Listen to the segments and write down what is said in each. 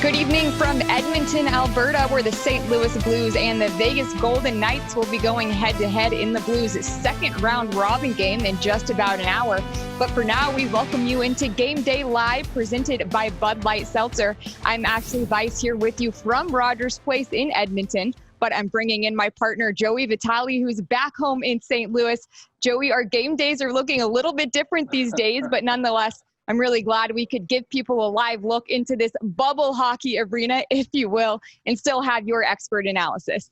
Good evening from Edmonton, Alberta, where the St. Louis Blues and the Vegas Golden Knights will be going head-to-head in the Blues' second round robin game in just about an hour. But for now, we welcome you into Game Day Live, presented by Bud Light Seltzer. I'm Ashali Vise here with you from Rogers Place in Edmonton, but I'm bringing in my partner, Joey Vitale, who's back home in St. Louis. Joey, our game days are looking a little bit different these days, but nonetheless, I'm really glad we could give people a live look into this bubble hockey arena, if you will, and still have your expert analysis.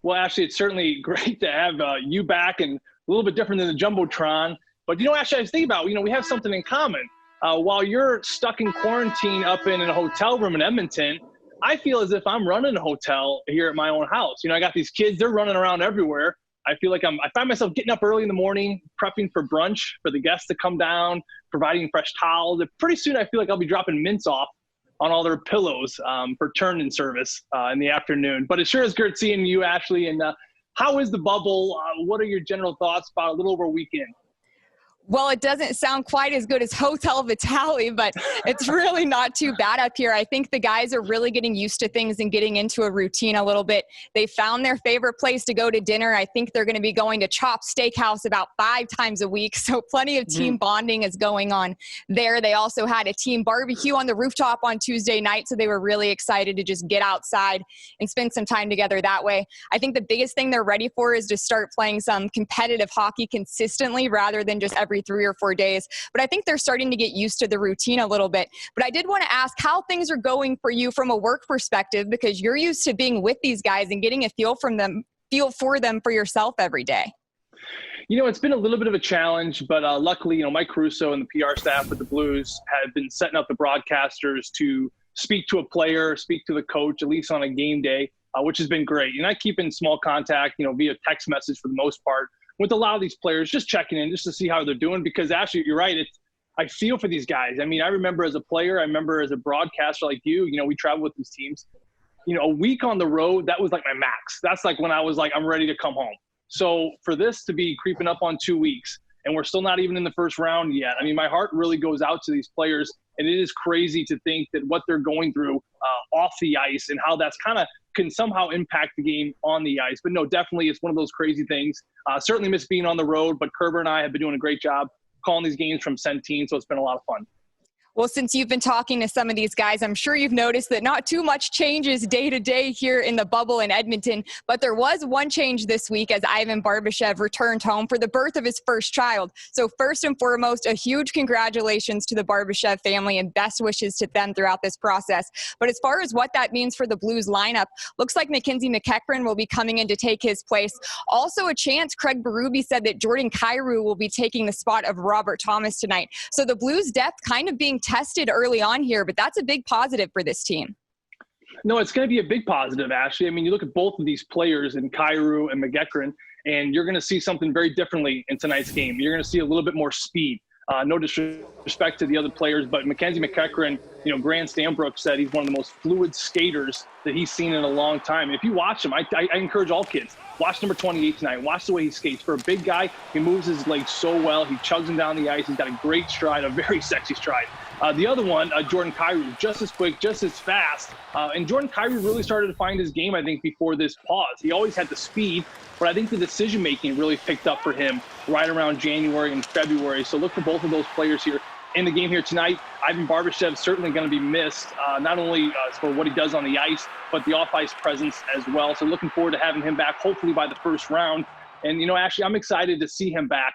Well, actually, it's certainly great to have you back, and a little bit different than the Jumbotron. But, actually, I was thinking about, we have something in common. While you're stuck in quarantine up in a hotel room in Edmonton, I feel as if I'm running a hotel here at my own house. I got these kids, they're running around everywhere. I feel like I find myself getting up early in the morning, prepping for brunch for the guests to come down, providing fresh towels. And pretty soon I feel like I'll be dropping mints off on all their pillows for turn-in service in the afternoon. But it sure is good seeing you, Ashley. And how is the bubble? What are your general thoughts about a little over a weekend? Well, it doesn't sound quite as good as Hotel Vitale, but it's really not too bad up here. I think the guys are really getting used to things and getting into a routine a little bit. They found their favorite place to go to dinner. I think they're going to be going to Chop Steakhouse about 5 times a week, so plenty of team bonding is going on there. They also had a team barbecue on the rooftop on Tuesday night, so they were really excited to just get outside and spend some time together that way. I think the biggest thing they're ready for is to start playing some competitive hockey consistently rather than just every 3 or 4 days. But I think they're starting to get used to the routine a little bit. But I did want to ask how things are going for you from a work perspective, because you're used to being with these guys and getting a feel for them for yourself every day. It's been a little bit of a challenge, but luckily, Mike Caruso and the PR staff with the Blues have been setting up the broadcasters to speak to a player, speak to the coach, at least on a game day, which has been great. And I keep in small contact, via text message for the most part, with a lot of these players, just checking in just to see how they're doing, because actually, you're right. I feel for these guys. I remember as a player, I remember as a broadcaster like you, we travel with these teams. A week on the road, that was like my max. That's like when I was like, I'm ready to come home. So for this to be creeping up on 2 weeks, and we're still not even in the first round yet, my heart really goes out to these players, and it is crazy to think that what they're going through off the ice and how that's kind of can somehow impact the game on the ice. But no, definitely it's one of those crazy things. Certainly miss being on the road, but Kerber and I have been doing a great job calling these games from Centene, so it's been a lot of fun. Well, since you've been talking to some of these guys, I'm sure you've noticed that not too much changes day to day here in the bubble in Edmonton, but there was one change this week as Ivan Barbashev returned home for the birth of his first child. So first and foremost, a huge congratulations to the Barbashev family and best wishes to them throughout this process. But as far as what that means for the Blues lineup, looks like Mackenzie McEachran will be coming in to take his place. Also a chance, Craig Berube said that Jordan Kyrou will be taking the spot of Robert Thomas tonight. So the Blues depth kind of being tested early on here, but that's a big positive for this team. No, it's going to be a big positive, Ashley. You look at both of these players in Kyrou and McEachran, and you're going to see something very differently in tonight's game. You're going to see a little bit more speed. No disrespect to the other players, but Mackenzie McEachran, Grant Stanbrook said he's one of the most fluid skaters that he's seen in a long time. And if you watch him, I encourage all kids, watch number 28 tonight. Watch the way he skates. For a big guy, he moves his legs so well. He chugs them down the ice. He's got a great stride, a very sexy stride. The other one, Jordan Kyrou, just as quick, just as fast. And Jordan Kyrou really started to find his game, I think, before this pause. He always had the speed, but I think the decision-making really picked up for him right around January and February. So look for both of those players here in the game here tonight. Ivan Barbashev is certainly going to be missed, not only for what he does on the ice, but the off-ice presence as well. So looking forward to having him back, hopefully by the first round. And, actually, I'm excited to see him back.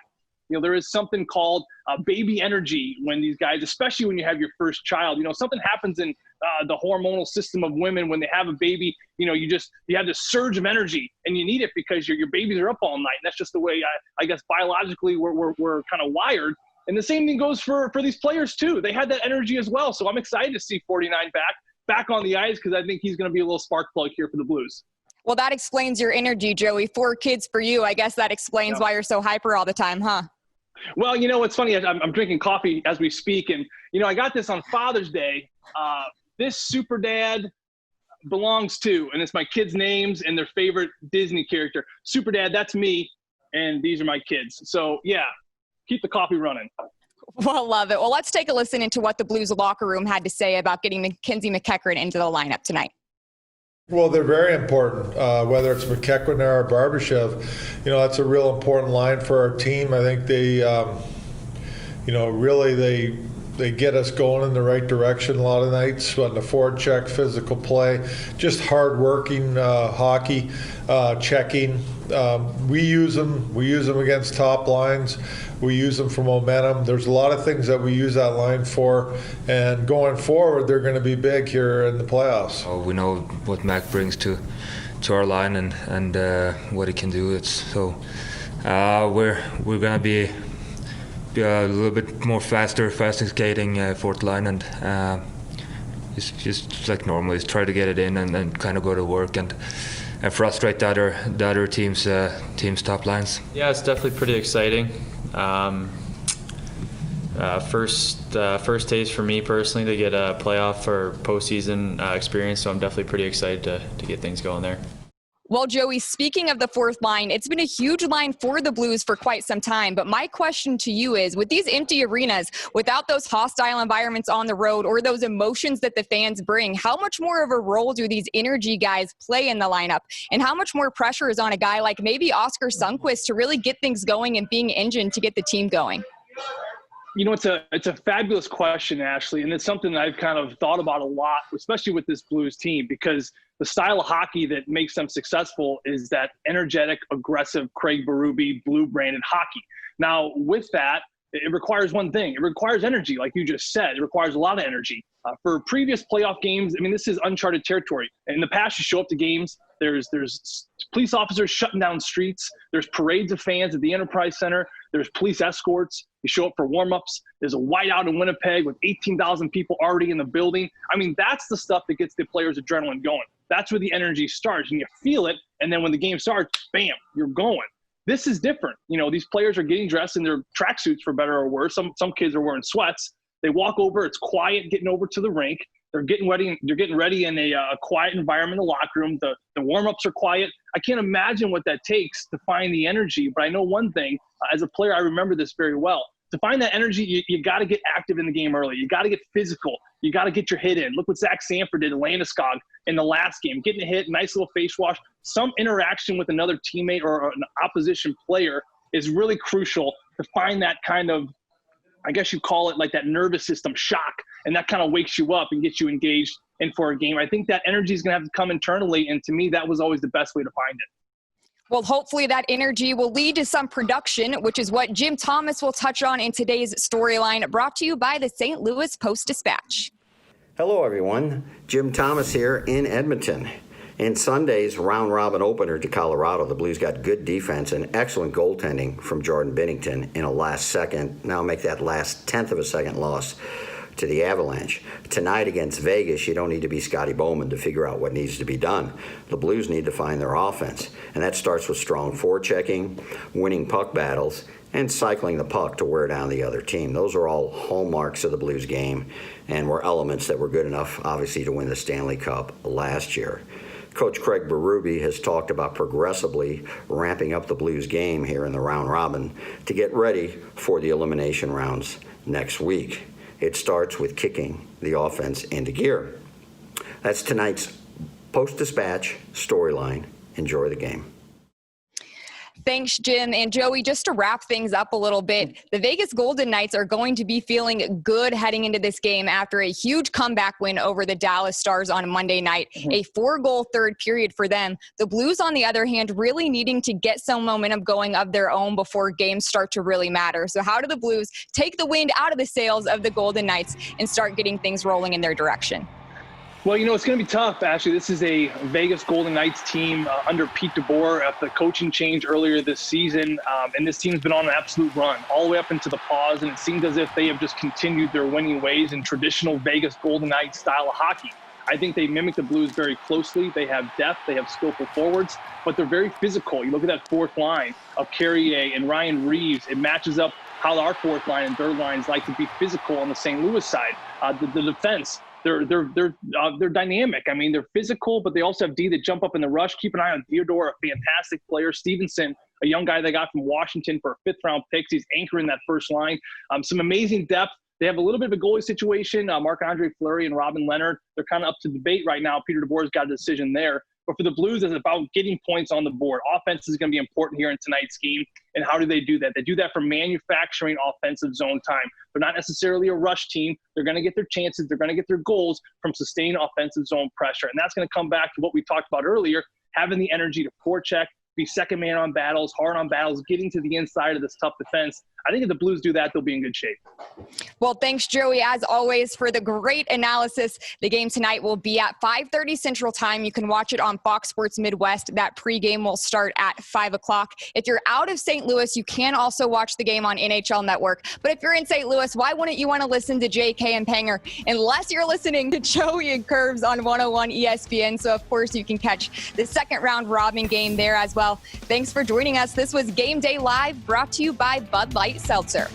There is something called baby energy when these guys, especially when you have your first child, something happens in the hormonal system of women when they have a baby. You have this surge of energy, and you need it because your babies are up all night. And that's just the way I guess biologically we're kind of wired. And the same thing goes for these players too. They had that energy as well. So I'm excited to see 49 back on the ice, because I think he's going to be a little spark plug here for the Blues. Well, that explains your energy, Joey. 4 kids for you. I guess that explains why you're so hyper all the time, huh? Well, what's funny, I'm drinking coffee as we speak, and, I got this on Father's Day. This super dad belongs to, and it's my kids' names and their favorite Disney character. Super dad, that's me, and these are my kids. So, yeah, keep the coffee running. Well, love it. Well, let's take a listen into what the Blues locker room had to say about getting Mackenzie McEachern into the lineup tonight. Well, they're very important, whether it's McEachern or Barbashev. That's a real important line for our team. I think they, really they get us going in the right direction a lot of nights on the forecheck, physical play, just hard-working hockey, checking. We use them. We use them against top lines. We use them for momentum. There's a lot of things that we use that line for, and going forward, they're going to be big here in the playoffs. We know what Mac brings to our line and what he can do. We're going to be a little bit more faster skating fourth line, and just like normal, is try to get it in and kind of go to work and frustrate the other team's top lines. Yeah, it's definitely pretty exciting. First taste for me personally to get a playoff or postseason experience, so I'm definitely pretty excited to get things going there. Well, Joey, speaking of the fourth line, it's been a huge line for the Blues for quite some time. But my question to you is, with these empty arenas, without those hostile environments on the road or those emotions that the fans bring, how much more of a role do these energy guys play in the lineup? And how much more pressure is on a guy like maybe Oscar Sundqvist to really get things going and being engine to get the team going? It's a fabulous question, Ashley, and it's something that I've kind of thought about a lot, especially with this Blues team, because the style of hockey that makes them successful is that energetic, aggressive, Craig Berube, blue-branded hockey. Now, with that, it requires one thing. It requires energy, like you just said. It requires a lot of energy. For previous playoff games, this is uncharted territory. In the past, you show up to games, there's police officers shutting down streets. There's parades of fans at the Enterprise Center. There's police escorts. You show up for warm-ups. There's a whiteout in Winnipeg with 18,000 people already in the building. That's the stuff that gets the players' adrenaline going. That's where the energy starts, and you feel it. And then when the game starts, bam, you're going. This is different. These players are getting dressed in their tracksuits, for better or worse. Some kids are wearing sweats. They walk over. It's quiet getting over to the rink. They're getting ready. They're getting ready in a quiet environment in the locker room. The warm-ups are quiet. I can't imagine what that takes to find the energy. But I know one thing. As a player, I remember this very well. To find that energy, you got to get active in the game early. You got to get physical. You got to get your hit in. Look what Zach Sanford did in Landeskog in the last game. Getting a hit, nice little face wash. Some interaction with another teammate or an opposition player is really crucial to find that kind of, I guess you call it like that nervous system shock, and that kind of wakes you up and gets you engaged in for a game. I think that energy is going to have to come internally, and to me, that was always the best way to find it. Well, hopefully that energy will lead to some production, which is what Jim Thomas will touch on in today's storyline, brought to you by the St. Louis Post-Dispatch. Hello, everyone. Jim Thomas here in Edmonton. In Sunday's round-robin opener to Colorado, the Blues got good defense and excellent goaltending from Jordan Binnington in a last-second, now make that last tenth of a second loss to the Avalanche. Tonight against Vegas, you don't need to be Scotty Bowman to figure out what needs to be done. The Blues need to find their offense, and that starts with strong forechecking, winning puck battles, and cycling the puck to wear down the other team. Those are all hallmarks of the Blues game and were elements that were good enough, obviously, to win the Stanley Cup last year. Coach Craig Berube has talked about progressively ramping up the Blues game here in the round robin to get ready for the elimination rounds next week. It starts with kicking the offense into gear. That's tonight's Post-Dispatch storyline. Enjoy the game. Thanks, Jim. And Joey, just to wrap things up a little bit, the Vegas Golden Knights are going to be feeling good heading into this game after a huge comeback win over the Dallas Stars on Monday night, a 4-goal third period for them. The Blues, on the other hand, really needing to get some momentum going of their own before games start to really matter. So how do the Blues take the wind out of the sails of the Golden Knights and start getting things rolling in their direction? Well, it's going to be tough, Ashley. This is a Vegas Golden Knights team under Pete DeBoer after the coaching change earlier this season. And this team's been on an absolute run all the way up into the pause. And it seems as if they have just continued their winning ways in traditional Vegas Golden Knights style of hockey. I think they mimic the Blues very closely. They have depth. They have skillful forwards. But they're very physical. You look at that fourth line of Carrier and Ryan Reeves. It matches up how our fourth line and third lines like to be physical on the St. Louis side. The defense. They're dynamic. They're physical, but they also have D that jump up in the rush. Keep an eye on Theodore, a fantastic player. Stevenson, a young guy they got from Washington for a 5th-round pick. He's anchoring that first line. Some amazing depth. They have a little bit of a goalie situation. Marc-Andre Fleury and Robin Leonard, they're kind of up to debate right now. Peter DeBoer's got a decision there. But for the Blues, it's about getting points on the board. Offense is going to be important here in tonight's game. And how do they do that? They do that from manufacturing offensive zone time. They're not necessarily a rush team. They're going to get their chances. They're going to get their goals from sustained offensive zone pressure. And that's going to come back to what we talked about earlier, having the energy to forecheck, be second man on battles, hard on battles, getting to the inside of this tough defense. I think if the Blues do that, they'll be in good shape. Well, thanks, Joey, as always, for the great analysis. The game tonight will be at 5:30 Central Time. You can watch it on Fox Sports Midwest. That pregame will start at 5 o'clock. If you're out of St. Louis, you can also watch the game on NHL Network. But if you're in St. Louis, why wouldn't you want to listen to JK and Panger unless you're listening to Joey and Curbs on 101 ESPN? So, of course, you can catch the second round robin game there as well. Thanks for joining us. This was Game Day Live, brought to you by Bud Light Seltzer.